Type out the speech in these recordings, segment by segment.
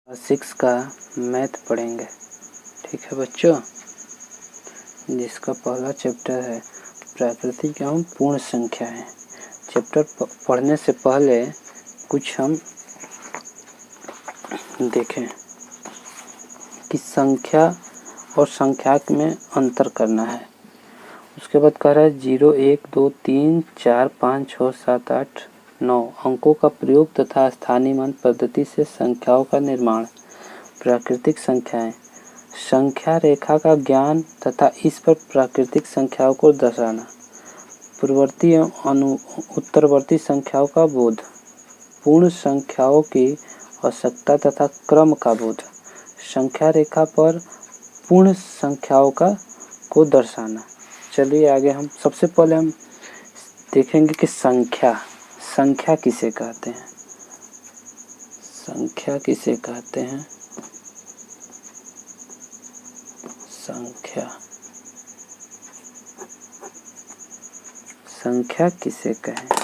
6 का मैथ पढ़ेंगे। ठीक है बच्चों, जिसका पहला चैप्टर है प्राकृतिक एवं पूर्ण संख्याएं। चैप्टर पढ़ने से पहले कुछ हम देखें कि संख्या और संख्याक में अंतर करना है। उसके बाद कह रहा है 0, 1, 2, 3, 4, 5, 6, 7, 8, 9 अंकों का प्रयोग तथा स्थानीय मान पद्धति से संख्याओं का निर्माण। प्राकृतिक संख्याएं, संख्या रेखा का ज्ञान तथा इस पर प्राकृतिक संख्याओं को दर्शाना। पूर्ववर्ती एवं उत्तरवर्ती संख्याओं का बोध। पूर्ण संख्याओं की आवश्यकता तथा क्रम का बोध। संख्या रेखा पर पूर्ण संख्याओं को दर्शाना। चलिए आगे हम सबसे पहले हम देखेंगे कि संख्या किसे कहते हैं। संख्या किसे कहते हैं? संख्या किसे कहेंगे?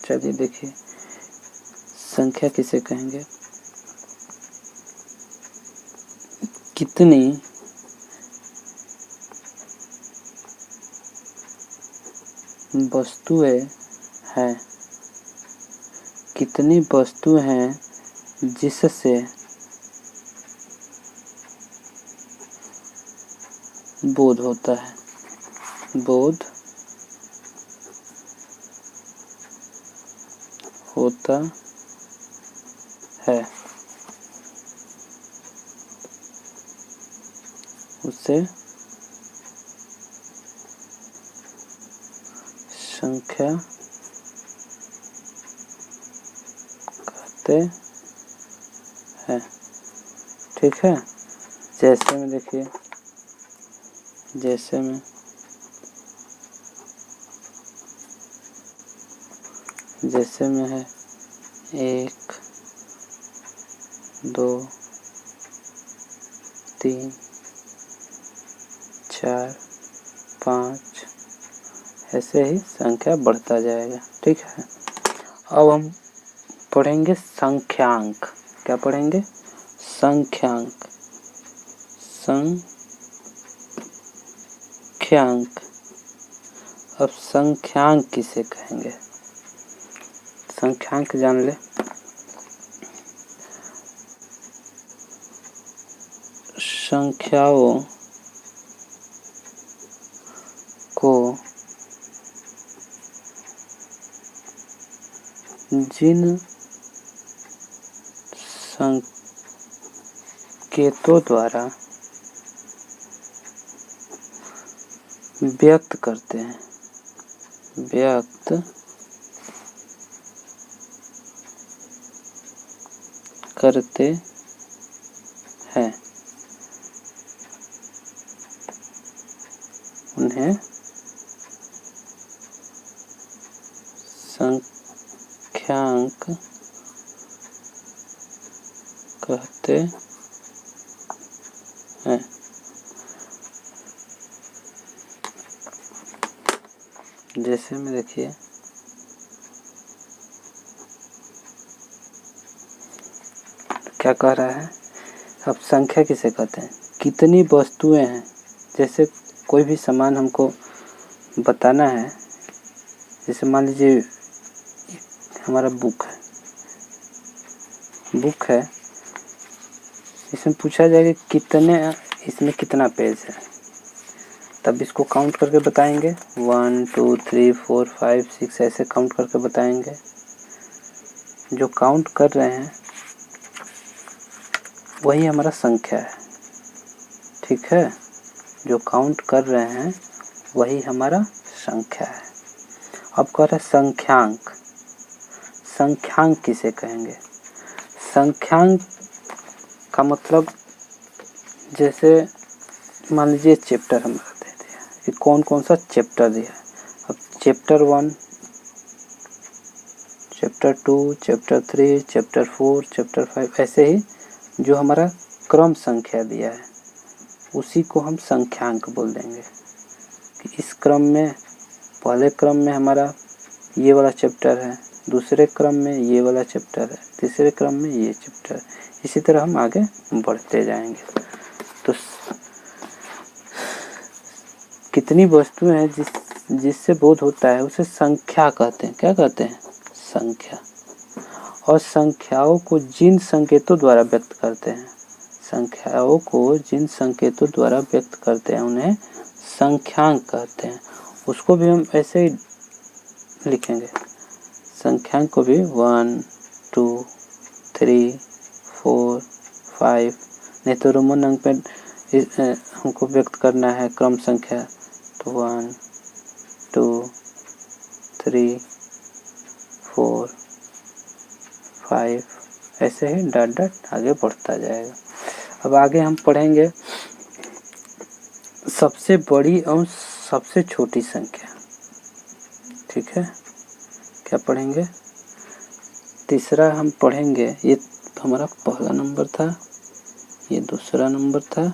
चलिए देखिए, संख्या किसे कहेंगे? कितनी वस्तुएं हैं, कितनी वस्तुएं हैं जिससे बोध होता है, बोध होता है, उसे संख्या कहते हैं। ठीक है, जैसे में देखिए, जैसे में है 1, 2, 3, 4, 5, ऐसे ही संख्या बढ़ता जाएगा। ठीक है, अब हम पढ़ेंगे संख्यांक। क्या पढ़ेंगे? संख्यांक। अब संख्यांक किसे कहेंगे? संख्यांक जान ले। संख्याओं को जिन संकेतों द्वारा व्यक्त करते हैं, उन्हें संख्यांक कहते हैं। जैसे में देखिए, क्या कह रहा है? अब संख्या किसे कहते हैं? कितनी वस्तुएं हैं। जैसे कोई भी सामान हमको बताना है, जैसे मान लीजिए हमारा बुक है, इसमें पूछा जाएगा कितने, इसमें कितना पेज है, तब इसको काउंट करके बताएंगे। 1, 2, 3, 4, 5, 6 ऐसे काउंट करके बताएंगे। जो काउंट कर रहे हैं वही हमारा संख्या है। ठीक है, जो काउंट कर रहे हैं वही हमारा संख्या है। अब कह रहे संख्यांक। संख्यांक किसे कहेंगे? संख्यांक का मतलब, जैसे मान लीजिए चैप्टर हमारा दे दिया कि कौन कौन सा चैप्टर दिया है। अब chapter 1, chapter 2, chapter 3, chapter 4, chapter 5 ऐसे ही जो हमारा क्रम संख्या दिया है उसी को हम संख्यांक बोल देंगे कि इस क्रम में, पहले क्रम में हमारा ये वाला चैप्टर है, दूसरे क्रम में ये वाला चैप्टर है, तीसरे क्रम में ये चैप्टर है। इसी तरह हम आगे बढ़ते जाएंगे। तो कितनी वस्तुएं हैं जिससे बोध होता है उसे संख्या कहते हैं। क्या कहते हैं? संख्या। और संख्याओं को जिन संकेतों द्वारा व्यक्त करते हैं, संख्याओं को जिन संकेतों द्वारा व्यक्त करते हैं उन्हें संख्यांक कहते हैं। उसको भी हम ऐसे ही लिखेंगे, संख्यांक को भी 1 2 3 4 5, नहीं तो रोमन अंक में हमको व्यक्त करना है क्रम संख्या, तो 1 2 3 4 5, ऐसे ही डॉट डॉट आगे बढ़ता जाएगा। अब आगे हम पढ़ेंगे सबसे बड़ी और सबसे छोटी संख्या। ठीक है, क्या पढ़ेंगे? तीसरा हम पढ़ेंगे, ये हमारा पहला नंबर था, ये दूसरा नंबर था,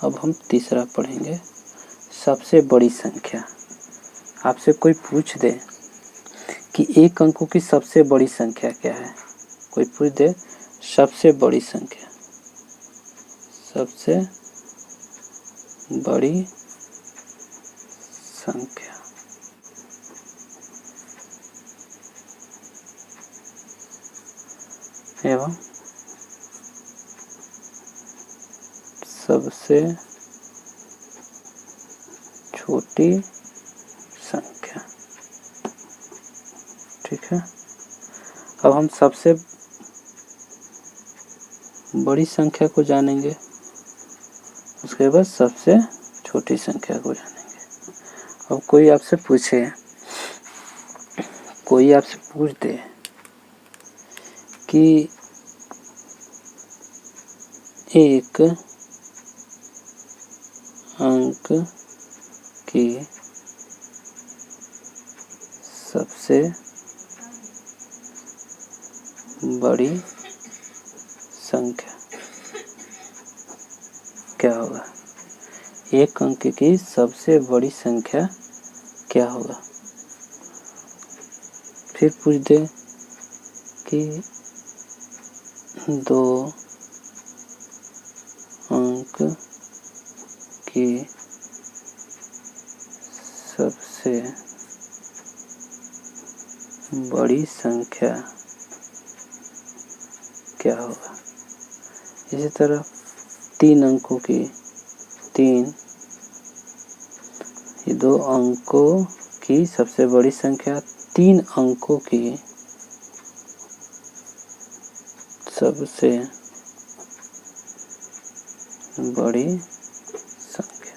अब हम तीसरा पढ़ेंगे सबसे बड़ी संख्या। आपसे कोई पूछ दे कि एक अंकों की सबसे बड़ी संख्या क्या है, कोई पूछ दे सबसे बड़ी संख्या, सबसे बड़ी संख्या, एवं सबसे छोटी संख्या। ठीक है, अब हम सबसे बड़ी संख्या को जानेंगे, उसके बाद सबसे छोटी संख्या को जानेंगे। अब कोई आपसे पूछे, कोई आपसे पूछ दे कि एक अंक की सबसे बड़ी संख्या क्या होगा? एक अंक की सबसे बड़ी संख्या क्या होगा? फिर पूछ दे कि 2 अंक की सबसे बड़ी संख्या क्या होगा? इसी तरह 3 अंकों की, ये 2 अंकों की सबसे बड़ी संख्या, 3 अंकों की सबसे बड़ी संख्या।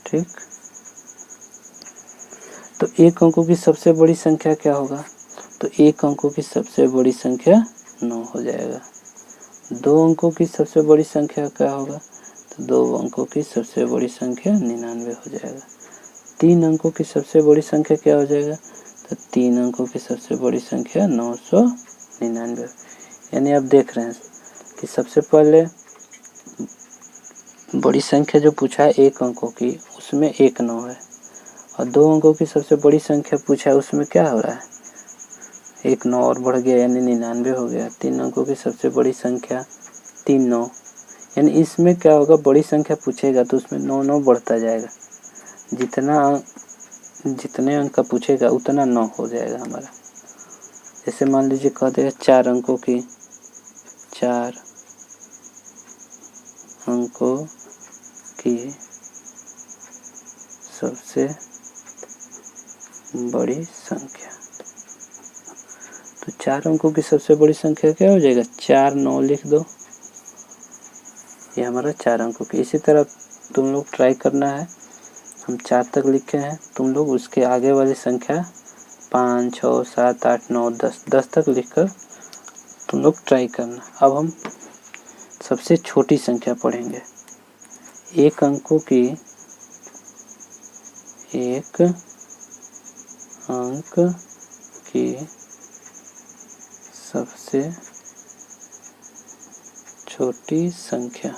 ठीक, तो एक अंकों की सबसे बड़ी संख्या क्या होगा? तो एक अंकों की सबसे बड़ी संख्या 9 हो जाएगा। 2 अंकों की सबसे बड़ी संख्या क्या होगा? तो 2 अंकों की सबसे बड़ी संख्या 99 हो जाएगा। 3 अंकों की सबसे बड़ी संख्या क्या हो जाएगा? तो 3 अंकों की सबसे बड़ी संख्या 999। यानी आप देख रहे हैं कि सबसे पहले बड़ी संख्या जो पूछा है एक अंकों की, उसमें 1 9 है, और 2 अंकों की सबसे बड़ी संख्या पूछा है उसमें क्या हो रहा है? 1 9 और बढ़ गया यानी 99 हो गया। 3 अंकों की सबसे बड़ी संख्या 3 9, यानी इसमें क्या होगा? बड़ी संख्या पूछेगा तो उसमें 9 9 बढ़ता जाएगा, जितने अंक का पूछेगा उतना 9 हो जाएगा हमारा। जैसे मान लीजिए कह देगा 4 अंकों की सबसे बड़ी संख्या, तो 4 अंकों की सबसे बड़ी संख्या क्या हो जाएगा? 4 9 लिख दो, ये हमारा 4 अंकों की। इसी तरह तुम लोग ट्राई करना है, हम 4 तक लिखे हैं, तुम लोग उसके आगे वाली संख्या 5 6 7 8 9 10 तक लिखकर तुम लोग ट्राई करना। अब हम सबसे छोटी संख्या पढ़ेंगे। एक अंक की सबसे छोटी संख्या,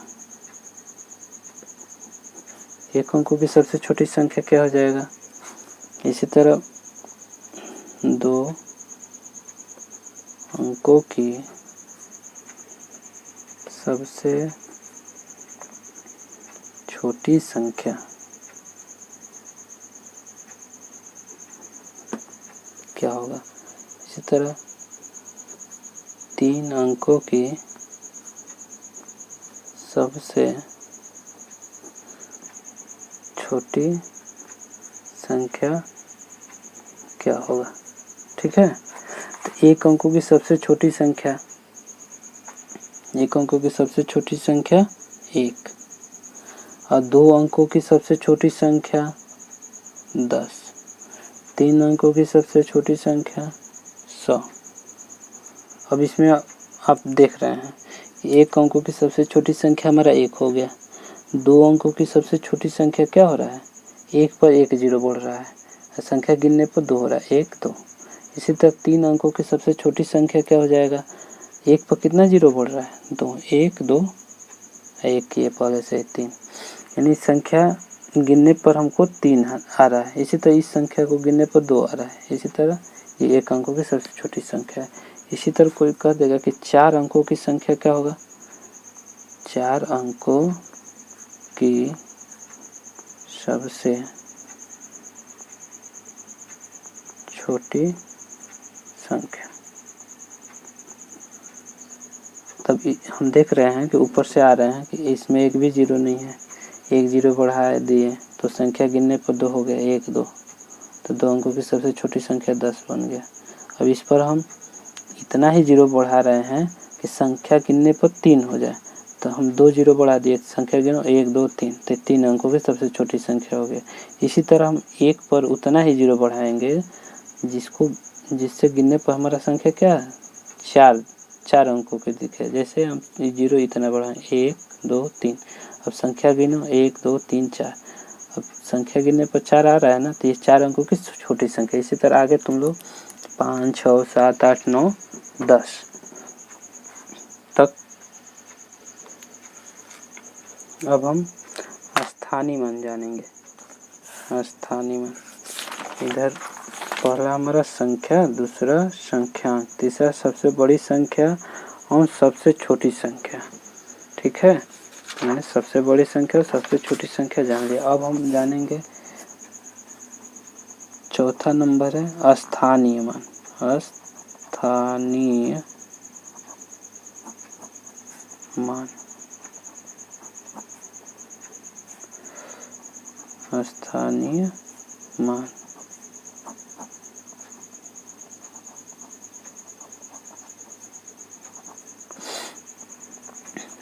एक अंकों की सबसे छोटी संख्या क्या हो जाएगा? इसी तरह 2 अंकों की सबसे छोटी संख्या क्या होगा। इसी तरह 3 अंकों की सबसे छोटी संख्या क्या होगा। ठीक है, तो 1 अंकों की सबसे छोटी संख्या, 1 अंकों की सबसे छोटी संख्या 1 और 2 अंकों की सबसे छोटी संख्या 10, 3 अंकों की सबसे छोटी संख्या 100। अब इसमें आप देख रहे हैं कि 1 अंकों की सबसे छोटी संख्या हमारा 1 हो गया, 2 अंकों की सबसे छोटी संख्या क्या हो रहा है, 1 पर 1 जीरो बढ़ रहा है, संख्या गिनने पर 2 हो रहा है, 1 2। इसी तरह 3 अंकों की सबसे छोटी संख्या क्या हो जाएगा, 1 पर कितना जीरो बढ़ रहा है, 2, 1 2 1 ये पहले से 3, यानी संख्या गिनने पर हमको 3 आ रहा है। इसी तरह इस संख्या को गिनने पर 2 आ रहा है। इसी तरह ये 1 अंकों की सबसे छोटी संख्या है। इसी तरह कोई कह देगा कि 4 अंकों की संख्या क्या होगा, 4 अंकों की सबसे छोटी संख्या। तब हम देख रहे हैं कि ऊपर से आ रहे हैं कि इसमें एक भी जीरो नहीं है, 1 जीरो बढ़ा दिए तो संख्या गिनने पर 2 हो गया, 1 2, तो 2 अंकों की सबसे छोटी संख्या 10 बन गया। अब इस पर हम इतना ही जीरो बढ़ा रहे हैं कि संख्या गिनने पर 3 हो जाए, तो हम 2 जीरो बढ़ा दिए, संख्या गिनो 1 2 3, तो 3 अंकों की सबसे छोटी संख्या हो गई। इसी तरह हम 1 पर उतना ही जीरो बढ़ाएंगे जिससे गिनने पर हमारा संख्या क्या है, 4 अंकों के दिखे। जैसे हम जीरो इतना बढ़ाएं 1 2 3, अब संख्या गिनो 1 2 3 4, अब संख्या गिनने पर 4 आ रहा है ना, तो ये 4 अंकों की छोटी संख्या। इसी तरह आगे तुम लोग 5 6 7 8 9 10 तक। अब हम स्थानीय मान जानेंगे। स्थानीय मान, इधर पहला हमारा संख्या, दूसरा संख्यांक, तीसरा सबसे बड़ी संख्या और सबसे छोटी संख्या। ठीक है, मैंने सबसे बड़ी संख्या और सबसे छोटी संख्या जान लिया। अब हम जानेंगे चौथा नंबर है स्थानीय मान। स्थानीय मान, स्थानीय मान।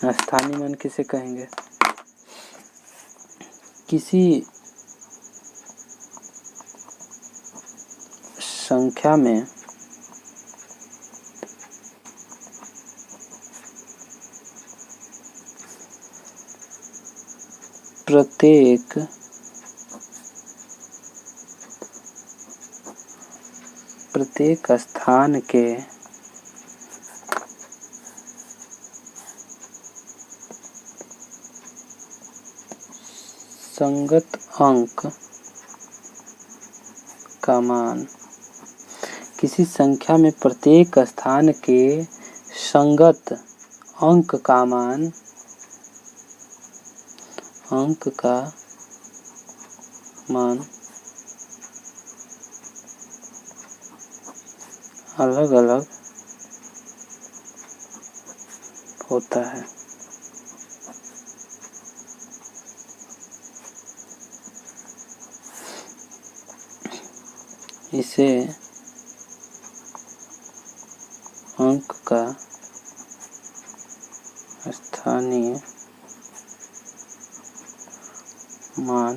स्थानीय मान किसे कहेंगे, किसी संख्या में प्रत्येक स्थान के संगत अंक का मान, किसी संख्या में प्रत्येक स्थान के संगत अंक का मान, अंक का मान अलग अलग होता है। इसे अंक का स्थानीय मान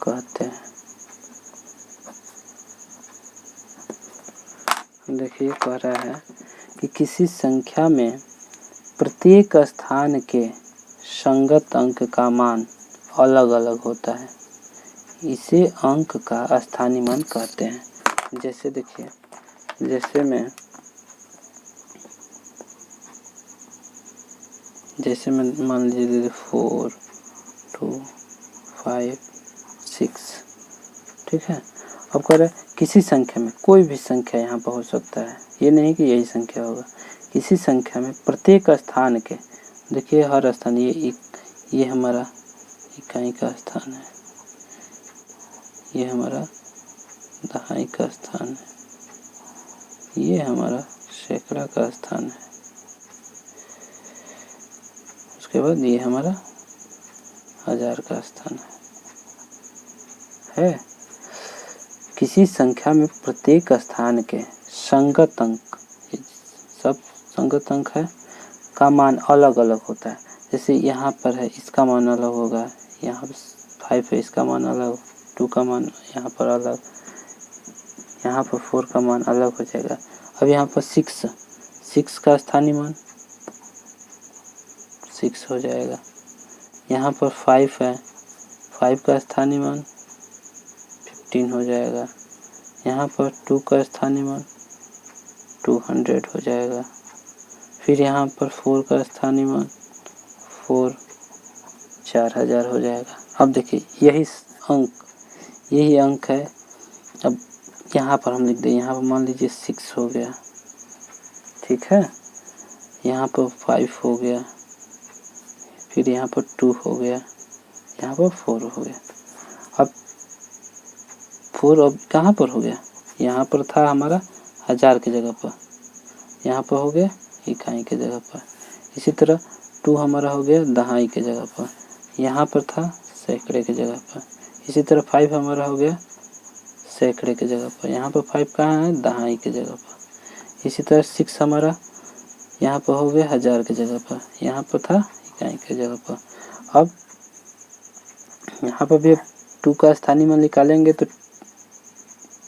कहते हैं। देखिए कह रहा है कि किसी संख्या में प्रत्येक स्थान के संगत अंक का मान अलग अलग होता है, इसे अंक का स्थानीय मान कहते हैं। जैसे देखिए, जैसे मैं मान लीजिए 4 2 5 6, ठीक है। अब कह रहे किसी संख्या में, कोई भी संख्या यहाँ पर हो सकता है, ये नहीं कि यही संख्या होगा, किसी संख्या में प्रत्येक स्थान के, देखिए हर स्थान, ये हमारा इकाई का स्थान है, ये हमारा दहाई का स्थान है, ये हमारा सैकड़ा का स्थान है, उसके बाद ये हमारा हजार का स्थान है। किसी संख्या में प्रत्येक स्थान के संगत अंक, सब संगत अंक है, का मान अलग अलग होता है। जैसे यहाँ पर है, इसका मान अलग होगा, यहाँ 5 है, इसका मान अलग, 2 का मान यहाँ पर अलग, यहाँ पर 4 का मान अलग हो जाएगा। अब यहाँ पर 6 का स्थानीय मान 6 हो जाएगा। यहाँ पर 5 है, 5 का स्थानीय मान 15 हो जाएगा। यहाँ पर 2 का स्थानीय मान 200 हो जाएगा। फिर यहाँ पर 4 का स्थानीय मान 4000 हो जाएगा। अब देखिए यही अंक है। अब यहाँ पर हम लिख दें, यहाँ पर मान लीजिए 6 हो गया, ठीक है, यहाँ पर 5 हो गया, फिर यहाँ पर 2 हो गया, यहाँ पर 4 हो गया। अब 4 अब कहाँ पर हो गया, यहाँ पर था हमारा हजार की जगह पर, यहाँ पर हो गया इकाई की जगह पर। इसी तरह 2 हमारा हो गया दहाई की जगह पर, यहाँ पर था सैकड़े की जगह पर। इसी तरह 5 हमारा हो गया सैकड़े की जगह पर, यहाँ पर 5 कहाँ है, दहाई की जगह पर। इसी तरह 6 हमारा यहाँ पर हो गया हजार की जगह पर, यहाँ पर था इकाई की जगह पर। अब यहाँ पर भी 2 का स्थानीय मान निकालेंगे तो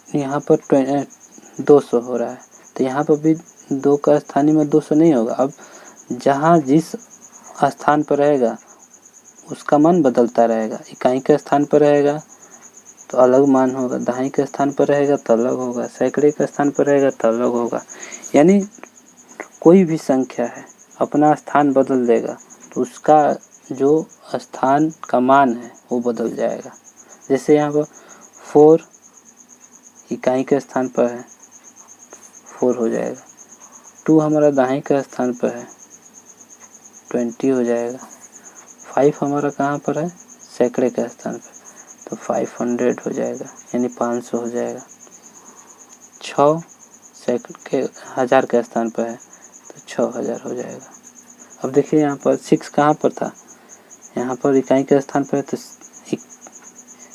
यहाँ पर 200 हो रहा है, तो यहाँ पर भी 2 का स्थानीय मान 200 नहीं होगा। अब जहाँ जिस स्थान पर रहेगा उसका मान बदलता रहेगा। इकाई के स्थान पर रहेगा तो अलग मान होगा, दहाई के स्थान पर रहेगा तो अलग होगा, सैकड़े के स्थान पर रहेगा तो अलग होगा। यानी कोई भी संख्या है अपना स्थान बदल देगा तो उसका जो स्थान का मान है वो बदल जाएगा। जैसे यहाँ पर 4 इकाई के स्थान पर है, 4 हो जाएगा। 2 हमारा दहाई के स्थान पर है, 20 हो जाएगा। 5 हमारा कहाँ पर है, सैकड़े के स्थान पर, तो 500 हो जाएगा, यानी 500 हो जाएगा। 6 सैकड़े के हजार के स्थान पर है तो 6000 हो जाएगा। अब देखिए यहाँ पर 6 कहाँ पर था, यहाँ पर इकाई के स्थान पर है तो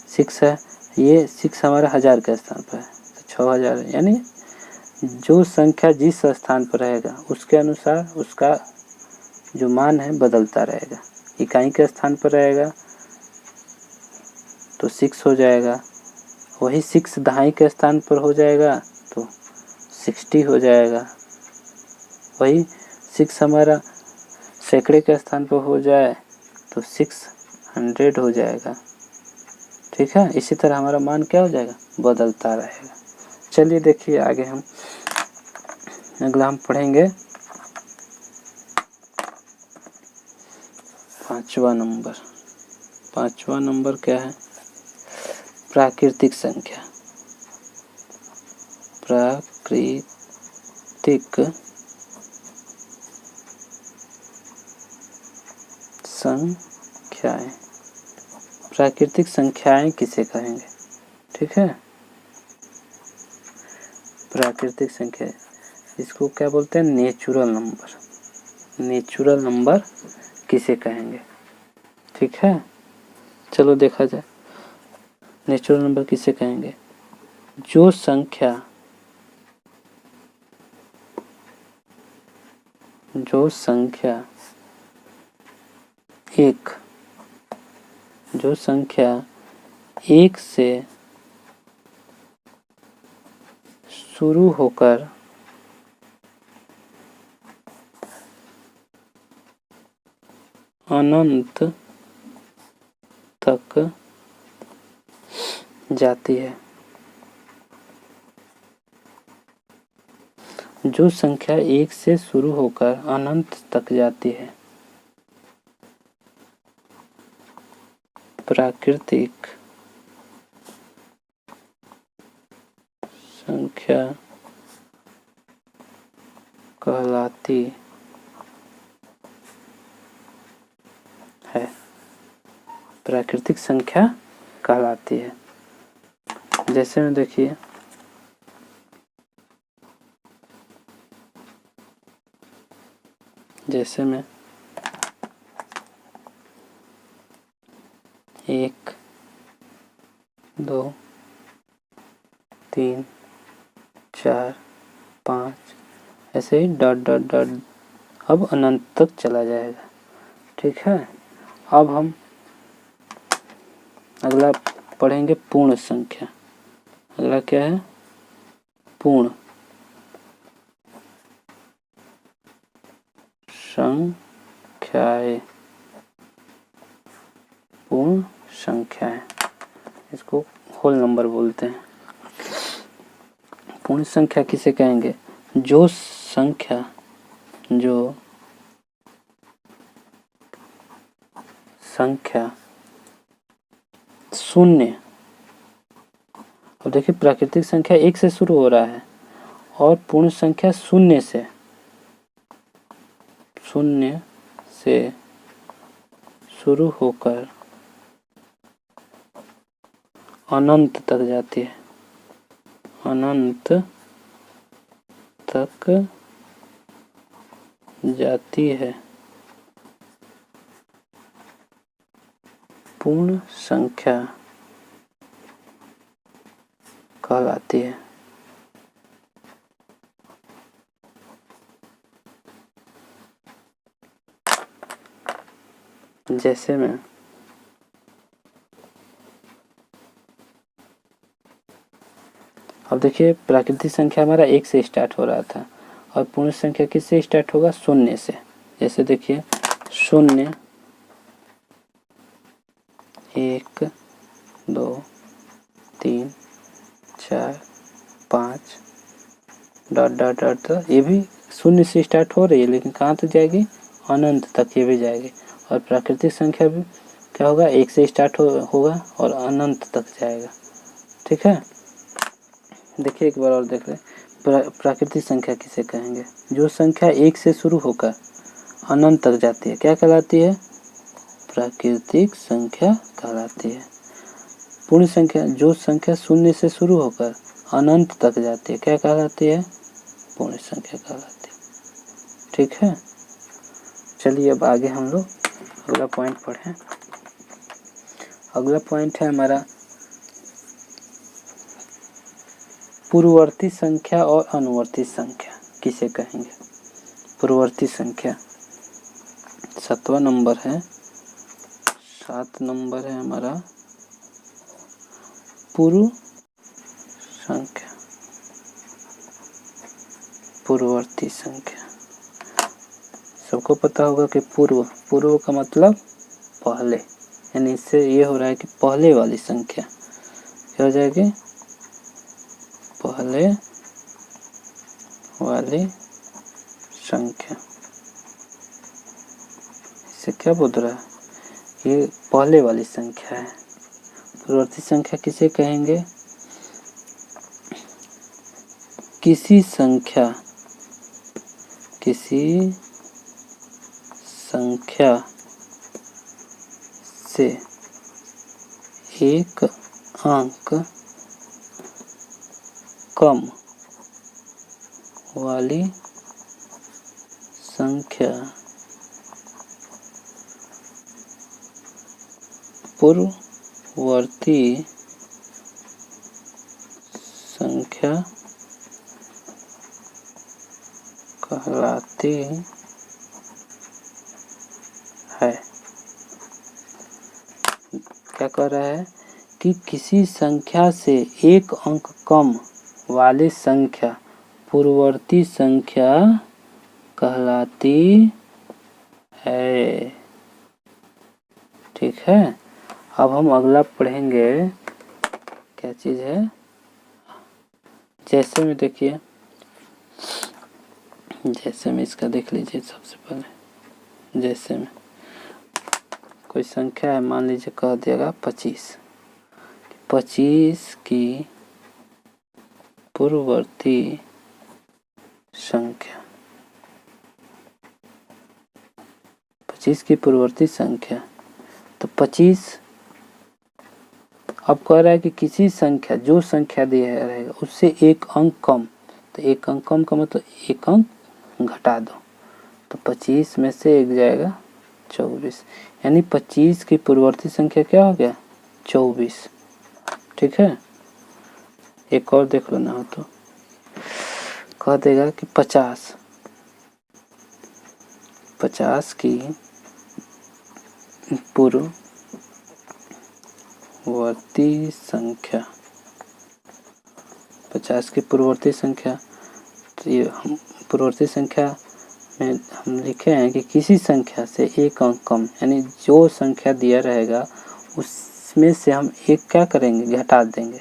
6 है, ये 6 हमारा हजार के स्थान पर है तो 6000 है। यानी जो संख्या जिस स्थान पर रहेगा उसके अनुसार उसका जो मान है बदलता रहेगा। इकाई के स्थान पर रहेगा तो 6 हो जाएगा, वही 6 दहाई के स्थान पर हो जाएगा तो 60 हो जाएगा, वही 6 हमारा सैकड़े के स्थान पर हो जाए तो 600 हो जाएगा। ठीक है, इसी तरह हमारा मान क्या हो जाएगा, बदलता रहेगा। चलिए देखिए आगे हम अगला हम पढ़ेंगे 5वां नंबर। 5वां नंबर क्या है, प्राकृतिक संख्या। प्राकृतिक संख्याएं, प्राकृतिक संख्याएं किसे कहेंगे, ठीक है। प्राकृतिक संख्या इसको क्या बोलते हैं, नेचुरल नंबर। नेचुरल नंबर किसे कहेंगे, ठीक है। चलो देखा जाए नेचुरल नंबर किसे कहेंगे, जो संख्या एक से शुरू होकर अनंत तक जाती है। जो संख्या 1 से शुरू होकर अनंत तक जाती है, प्राकृतिक संख्या कहलाती है, प्राकृतिक संख्या कहलाती है। जैसे में देखिए जैसे में 1 2 3 4 5 ऐसे ही डॉट डॉट डॉट अब अनंत तक चला जाएगा। ठीक है, अब हम अगला पढ़ेंगे पूर्ण संख्या। अगला क्या है? पूर्ण संख्याएं। पूर्ण संख्याएं, इसको होल नंबर बोलते हैं। पूर्ण संख्या किसे कहेंगे? जो संख्या शून्य, अब देखिए प्राकृतिक संख्या 1 से शुरू हो रहा है और पूर्ण संख्या शून्य से शुरू होकर अनंत तक जाती है। अनंत तक जाती है, पूर्ण संख्या कहलाती है। जैसे में अब देखिए प्राकृतिक संख्या हमारा 1 से स्टार्ट हो रहा था और पूर्ण संख्या किससे स्टार्ट होगा? शून्य से। जैसे देखिए 0 1 2 3 4 5 डॉट डॉट डॉट, ये भी शून्य से स्टार्ट हो रही है लेकिन कहाँ तक जाएगी? अनंत तक ये भी जाएगी। और प्राकृतिक संख्या भी क्या होगा? 1 से स्टार्ट होगा और अनंत तक जाएगा। ठीक है, देखिए एक बार और देख लें। प्राकृतिक संख्या किसे कहेंगे? जो संख्या 1 से शुरू होकर अनंत तक जाती है, क्या कहलाती है? प्राकृतिक संख्या कहलाती है। पूर्ण संख्या, जो संख्या शून्य से शुरू होकर अनंत तक जाती है, क्या कहलाती है? पूर्ण संख्या कहलाती है। ठीक है, चलिए अब आगे हम लोग अगला पॉइंट पढ़ें। अगला पॉइंट है हमारा पूर्ववर्ती संख्या और अनुवर्ती संख्या किसे कहेंगे? पूर्ववर्ती संख्या 7वां नंबर है, 7 नंबर है हमारा पूर्व संख्या, पूर्ववर्ती संख्या। सबको पता होगा कि पूर्व का मतलब पहले, यानी इससे ये हो रहा है कि पहले वाली संख्या क्या हो जाएगी? पहले वाली संख्या। इससे क्या बोल रहा है? ये पहले वाली संख्या है। पूर्ववर्ती संख्या किसे कहेंगे? किसी संख्या से एक अंक कम वाली संख्या पूर्ववर्ती संख्या कहलाती है। क्या कह रहा है कि किसी संख्या से एक अंक कम वाली संख्या पूर्ववर्ती संख्या कहलाती है। ठीक है, अब हम अगला पढ़ेंगे। क्या चीज है? जैसे में देखिए, जैसे में इसका देख लीजिए। सबसे पहले जैसे में कोई संख्या है, मान लीजिए कह दिएगा 25 की पूर्ववर्ती संख्या, 25 की पूर्ववर्ती संख्या। तो 25 अब कह रहा है कि किसी संख्या, जो संख्या दिया रहेगा उससे एक अंक कम, तो एक अंक कम का मतलब एक अंक घटा दो, तो 25 में से एक जाएगा 24, यानी 25 की पूर्ववर्ती संख्या क्या हो गया 24। ठीक है, एक और देख लो ना हो तो कह देगा कि 50 की पूर्ववर्ती संख्या, 50 की पूर्ववर्ती संख्या, तो ये हम पूर्ववर्ती संख्या में हम लिखे हैं कि किसी संख्या से एक अंक कम, यानी जो संख्या दिया रहेगा उसमें से हम एक क्या करेंगे घटा देंगे,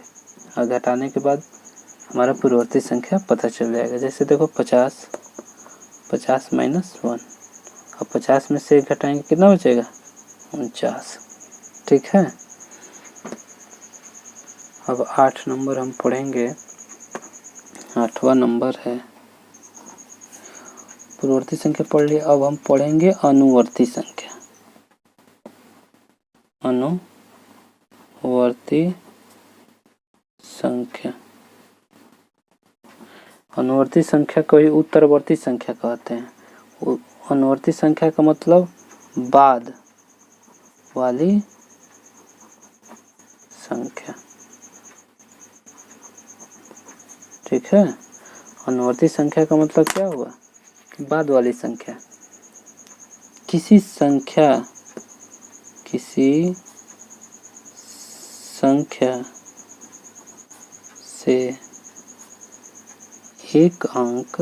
और घटाने के बाद हमारा पूर्ववर्ती संख्या पता चल जाएगा। जैसे देखो 50 माइनस 1, अब 50 में से एक घटाएंगे कितना बचेगा 49। ठीक है, अब 8 नंबर हम पढ़ेंगे। 8वां नंबर है, पूर्ववर्ती संख्या पढ़ लिया, अब हम पढ़ेंगे अनुवर्ती संख्या। अनुवर्ती संख्या, अनुवर्ती संख्या को ही उत्तरवर्ती संख्या कहते हैं। अनुवर्ती संख्या का मतलब बाद वाली संख्या। ठीक है, अनुवर्ती संख्या का मतलब क्या हुआ, बाद वाली संख्या। किसी संख्या से एक अंक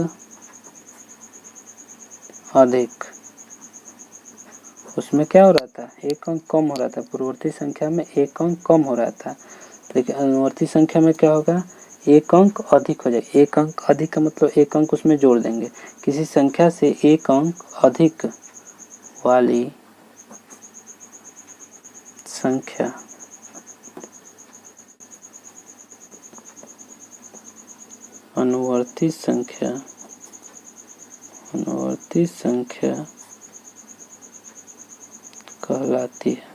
अधिक, उसमें क्या हो रहा था एक अंक कम हो रहा था, पूर्ववर्ती संख्या में एक अंक कम हो रहा था, लेकिन अनुवर्ती संख्या में क्या होगा एक अंक अधिक हो जाएगा। एक अंक अधिक का मतलब एक अंक उसमें जोड़ देंगे। किसी संख्या से एक अंक अधिक वाली संख्या अनुवर्ती संख्या कहलाती है।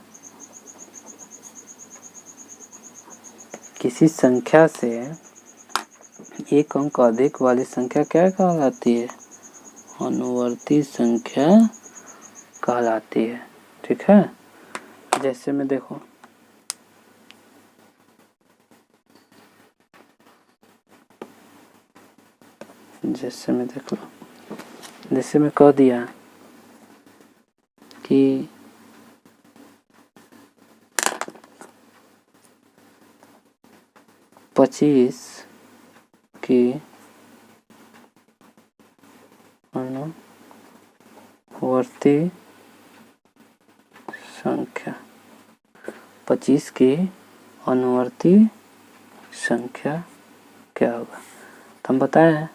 किसी संख्या से एक अंक अधिक वाली संख्या क्या कहलाती है, अनुवर्ती संख्या कहलाती है। ठीक है, जैसे में देखो जैसे में देख लो, जैसे में कह दिया कि 25 की अनुवर्ती संख्या, 25 की अनुवर्ती संख्या क्या होगा। तो हम बताएं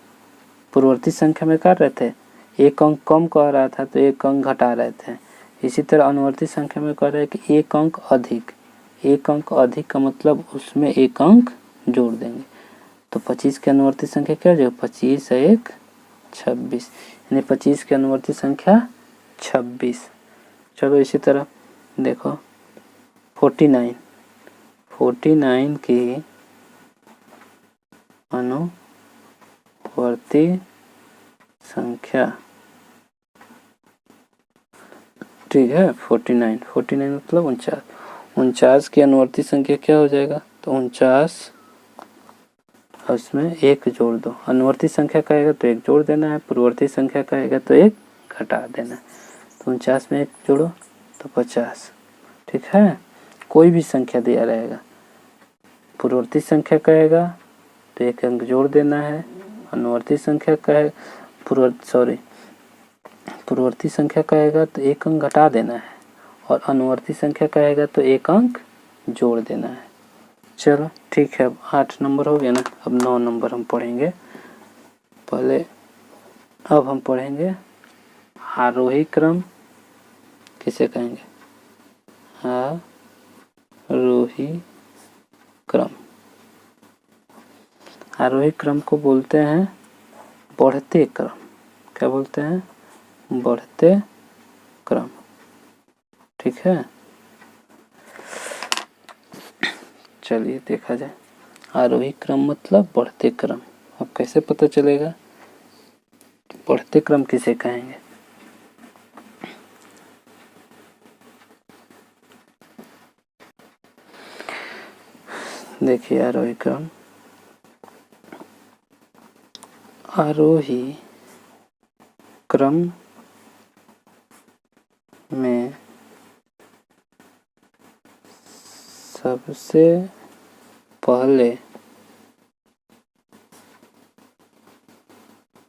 पूर्ववर्ती संख्या में कर रहे थे एक अंक कम कह रहा था तो एक अंक घटा रहे थे, इसी तरह अनुवर्ती संख्या में कह रहे हैं कि एक अंक अधिक, एक अंक अधिक का मतलब उसमें एक अंक जोड़ देंगे। तो 25 की अनुवर्ती संख्या क्या हो जाएगा 25 1 26, यानी 25 की अनुवर्ती संख्या 26। चलो इसी तरह देखो 49 की अनुवर्ती संख्या। ठीक है, 49 मतलब 49 की अनुवर्ती संख्या क्या हो जाएगा, तो 49 उसमें एक जोड़ दो। अनुवर्ती संख्या कहेगा तो एक जोड़ देना है, पूर्ववर्ती संख्या कहेगा तो एक घटा देना है। तो 49 में एक जोड़ो तो 50। ठीक है, कोई भी संख्या दिया रहेगा, पूर्ववर्ती संख्या कहेगा तो एक अंक जोड़ देना है, अनुवर्ती संख्या कहे पूर्ववर्ती संख्या कहेगा तो एक अंक घटा देना है, और अनुवर्ती संख्या कहेगा तो एक अंक जोड़ देना है। चलो ठीक है, अब 8 नंबर हो गया ना, अब 9 नंबर हम पढ़ेंगे। पहले अब हम पढ़ेंगे आरोही क्रम, किसे कहेंगे आरोही क्रम। आरोही क्रम को बोलते हैं बढ़ते क्रम। क्या बोलते हैं? बढ़ते क्रम। ठीक है, चलिए देखा जाए। आरोही क्रम मतलब बढ़ते क्रम। अब कैसे पता चलेगा बढ़ते क्रम किसे कहेंगे? देखिए, आरोही क्रम, आरोही क्रम में सबसे पहले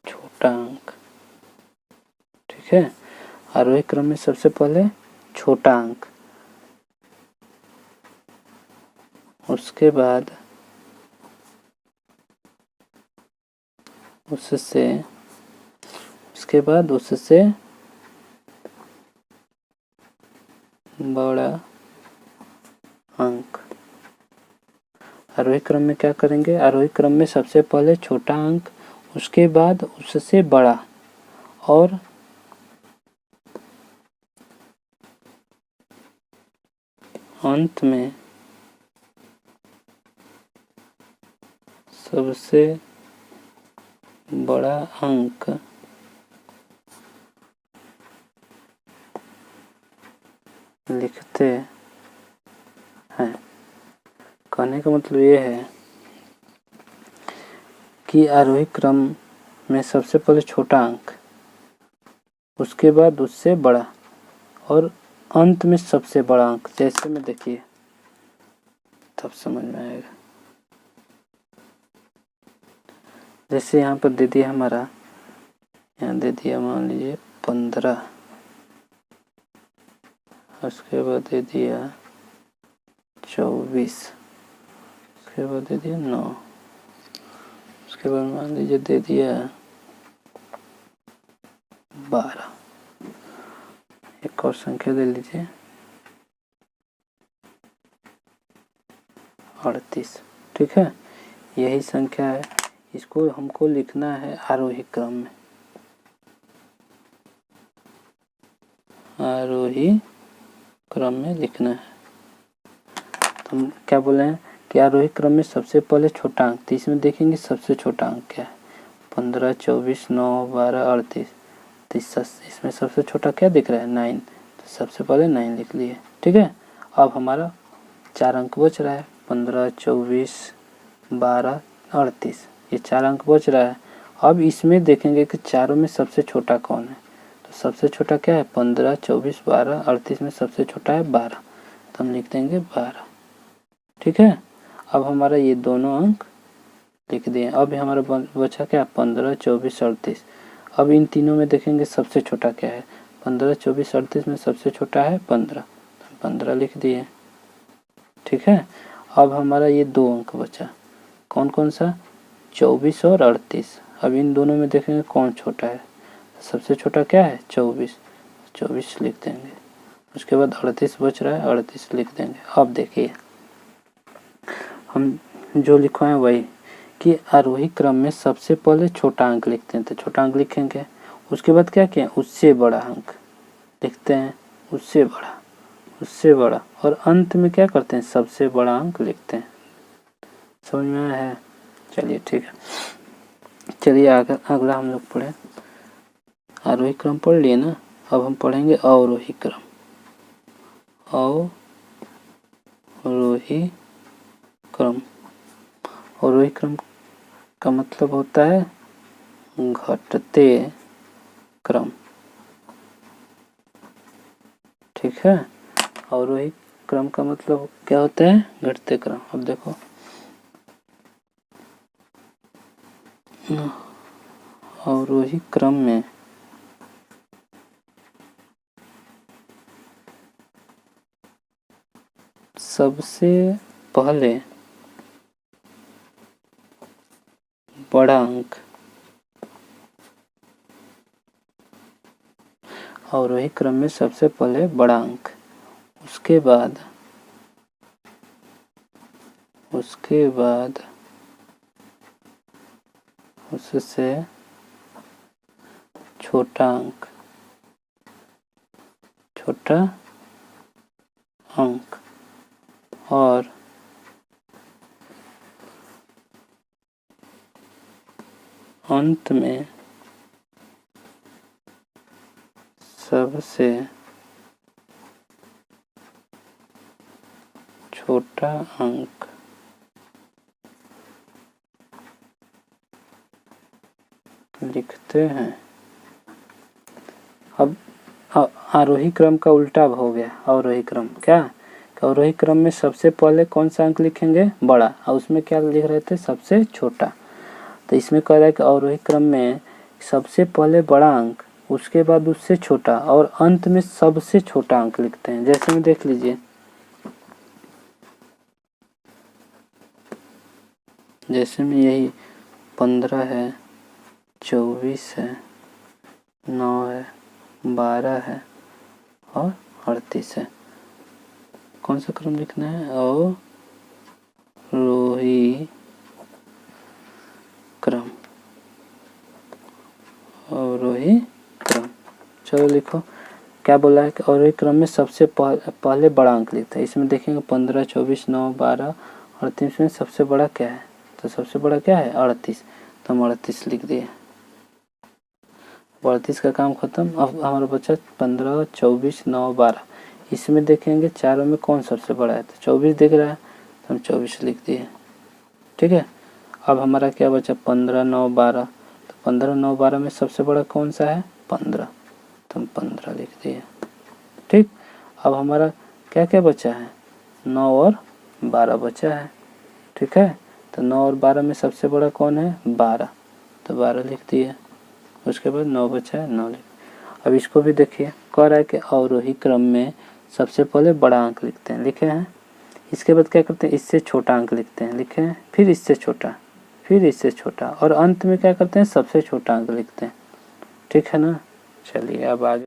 छोटा अंक। ठीक है, आरोही क्रम में सबसे पहले छोटा अंक, उसके बाद उससे बड़ा अंक। आरोही क्रम में क्या करेंगे? आरोही क्रम में सबसे पहले छोटा अंक, उसके बाद उससे बड़ा, और अंत में सबसे बड़ा अंक लिखते हैं। कहने का मतलब ये है कि आरोही क्रम में सबसे पहले छोटा अंक, उसके बाद उससे बड़ा, और अंत में सबसे बड़ा अंक। जैसे में देखिए तब समझ में आएगा। जैसे यहाँ पर दे दिया हमारा, यहाँ दे दिया मान लीजिए 15, उसके बाद दे दिया 24, उसके बाद दे दिया 9, उसके बाद मान लीजिए दे दिया 12। एक और संख्या दे लीजिए 38। ठीक है, यही संख्या है, इसको हमको लिखना है आरोही क्रम में। आरोही क्रम में लिखना है। तो हम क्या बोले हैं कि आरोही क्रम में सबसे पहले छोटा अंक, तो इसमें देखेंगे सबसे छोटा अंक क्या है? 15, 24, 9, 12, 38। तो इसमें सबसे छोटा क्या दिख रहा है? 9। तो सबसे पहले 9 लिख लिए। ठीक है, अब हमारा 4 अंक बच रहा है, 15, 24, 12, 38, ये 4 अंक बच रहा है। अब इसमें देखेंगे कि चारों में सबसे छोटा कौन है। तो सबसे छोटा क्या है? 15, 24, 12, 38 में सबसे छोटा है 12, तो हम लिख देंगे 12। ठीक है, अब हमारा ये दोनों अंक लिख दिए। अब हमारा बचा क्या? 15, 24, 38। अब इन तीनों में देखेंगे सबसे छोटा क्या है? 15, 24, 38 में सबसे छोटा है 15, 15 लिख दिए। ठीक है, अब हमारा ये 2 अंक बचा, कौन कौन सा? 24 और 38। अब इन दोनों में देखेंगे कौन छोटा है। सबसे छोटा क्या है? 24, 24 लिख देंगे। उसके बाद 38 बच रहा है, 38 लिख देंगे। अब देखिए हम जो लिखवाएं वही, कि आरोही क्रम में सबसे पहले छोटा अंक लिखते हैं, तो छोटा अंक लिखेंगे। उसके बाद क्या किया? उससे बड़ा अंक लिखते हैं, उससे बड़ा, उससे बड़ा, और अंत में क्या करते हैं? सबसे बड़ा अंक लिखते हैं। समझ में आया है? चलिए ठीक है, चलिए अगला हम लोग पढ़े। आरोही क्रम पढ़ लिए ना, अब हम पढ़ेंगे अवरोही क्रम। अवरोही क्रम, अवरोही क्रम का मतलब होता है घटते क्रम। ठीक है, अवरोही क्रम का मतलब क्या होता है? घटते क्रम। अब देखो अवरोही क्रम में सबसे पहले बड़ा अंक, अवरोही क्रम में सबसे पहले बड़ा अंक, उसके बाद उससे छोटा अंक और अंत में सबसे छोटा अंक लिखते हैं। अब आरोही क्रम का उल्टा हो गया अवरोही क्रम। क्या अवरोही क्रम में सबसे पहले कौन सा अंक लिखेंगे? बड़ा, और उसमें क्या लिख रहे थे? सबसे छोटा। तो इसमें कह रहा है कि अवरोही क्रम में सबसे पहले बड़ा अंक, उसके बाद उससे छोटा और अंत में सबसे छोटा अंक लिखते हैं। जैसे में देख लीजिए, जैसे में यही 15 है, 24 है, 9 है, 12 है और 38 है। कौन सा क्रम लिखना है? अवरोही क्रम। अवरोही क्रम। चलो लिखो, क्या बोला है कि अवरोही क्रम में सबसे पहले बड़ा अंक लिखते हैं। इसमें देखेंगे 15, 24, 9, 12, 38 में सबसे बड़ा क्या है? तो सबसे बड़ा क्या है? 38। तो हम 38 लिख दिए। 38 का काम खत्म। अब हमारा बचा 15, 24, 9, 12। इसमें देखेंगे चारों में कौन सबसे बड़ा है? तो 24 दिख रहा है, तो हम 24 लिख दिए। ठीक है। अब हमारा क्या बचा? 15, 9, 12। तो 15, 9, 12 में सबसे बड़ा कौन सा है? 15, तो हम 15 लिख दिए। ठीक। अब हमारा क्या क्या बचा है? 9 और 12 बचा है। ठीक है। तो 9 और 12 में सबसे बड़ा कौन है? 12, तो 12 लिख दिए। उसके बाद 9 बचा है, 9 लिख। अब इसको भी देखिए, कह रहा है कि अवरोही क्रम में सबसे पहले बड़ा अंक लिखते हैं, लिखे हैं। इसके बाद क्या करते हैं? इससे छोटा अंक लिखते हैं, लिखे हैं। फिर इससे छोटा, फिर इससे छोटा, और अंत में क्या करते हैं? सबसे छोटा अंक लिखते हैं। ठीक है ना। चलिए अब आगे